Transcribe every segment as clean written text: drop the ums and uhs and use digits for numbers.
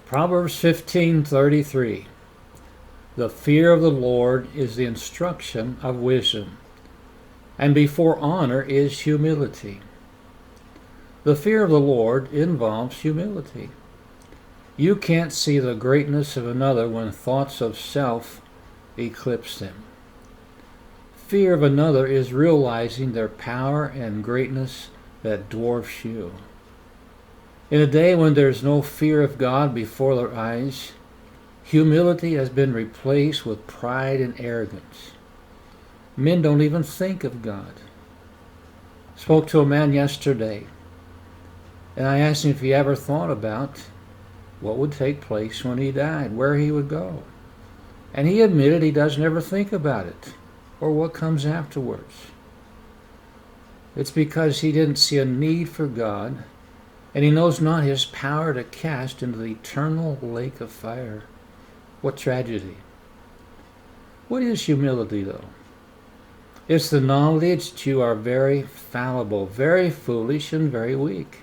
Proverbs 15:33. The fear of the Lord is the instruction of wisdom, and before honor is humility. The fear of the Lord involves humility. You can't see the greatness of another when thoughts of self eclipse them. Fear of another is realizing their power and greatness that dwarfs you. In a day when there's no fear of God before their eyes, humility has been replaced with pride and arrogance. Men don't even think of God. I spoke to a man yesterday, and I asked him if he ever thought about what would take place when he died, where he would go. And he admitted he doesn't ever think about it, or what comes afterwards. It's because he didn't see a need for God, and he knows not his power to cast into the eternal lake of fire. What tragedy. What is humility, though? It's the knowledge that you are very fallible, very foolish, and very weak.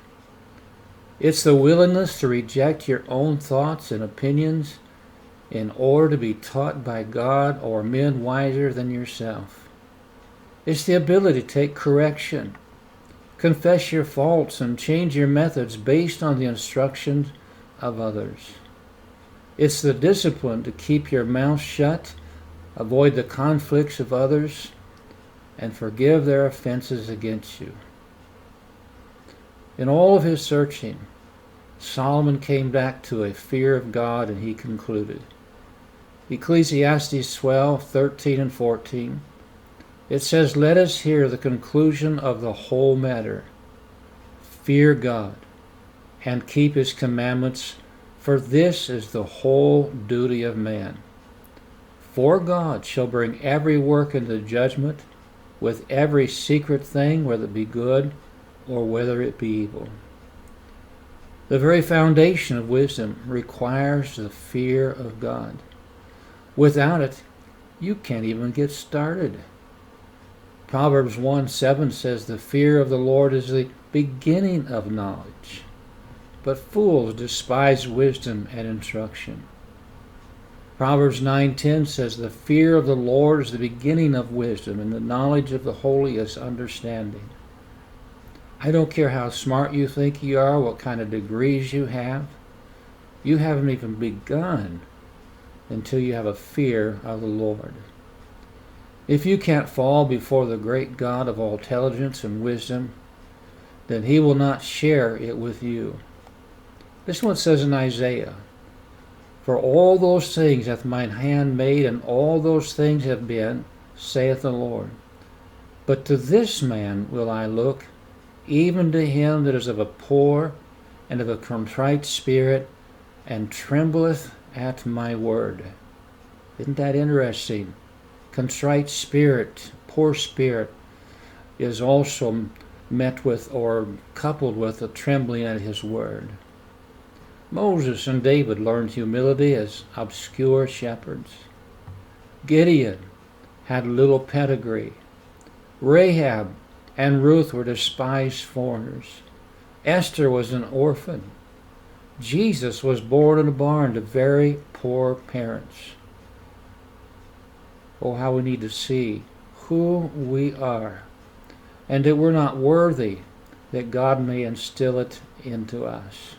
It's the willingness to reject your own thoughts and opinions in order to be taught by God or men wiser than yourself. It's the ability to take correction, confess your faults, and change your methods based on the instructions of others. It's the discipline to keep your mouth shut, avoid the conflicts of others, and forgive their offenses against you. In all of his searching, Solomon came back to a fear of God, and he concluded. Ecclesiastes 12:13 and 14. It says, "Let us hear the conclusion of the whole matter. Fear God, and keep his commandments, for this is the whole duty of man. For God shall bring every work into judgment, with every secret thing, whether it be good or whether it be evil." The very foundation of wisdom requires the fear of God. Without it, you can't even get started. Proverbs 1:7 says, "The fear of the Lord is the beginning of knowledge, but fools despise wisdom and instruction." Proverbs 9:10 says, "The fear of the Lord is the beginning of wisdom, and the knowledge of the holy is understanding." I don't care how smart you think you are, what kind of degrees you haven't even begun until you have a fear of the Lord. If you can't fall before the great God of all intelligence and wisdom, then he will not share it with you. This is what it says in Isaiah. "For all those things hath mine hand made, and all those things have been, saith the Lord. But to this man will I look, even to him that is of a poor and of a contrite spirit, and trembleth at my word." Isn't that interesting? Contrite spirit, poor spirit, is also met with or coupled with a trembling at his word. Moses and David learned humility as obscure shepherds. Gideon had little pedigree. Rahab and Ruth were despised foreigners. Esther was an orphan. Jesus was born in a barn to very poor parents. Oh, how we need to see who we are, and that we're not worthy that God may instill it into us.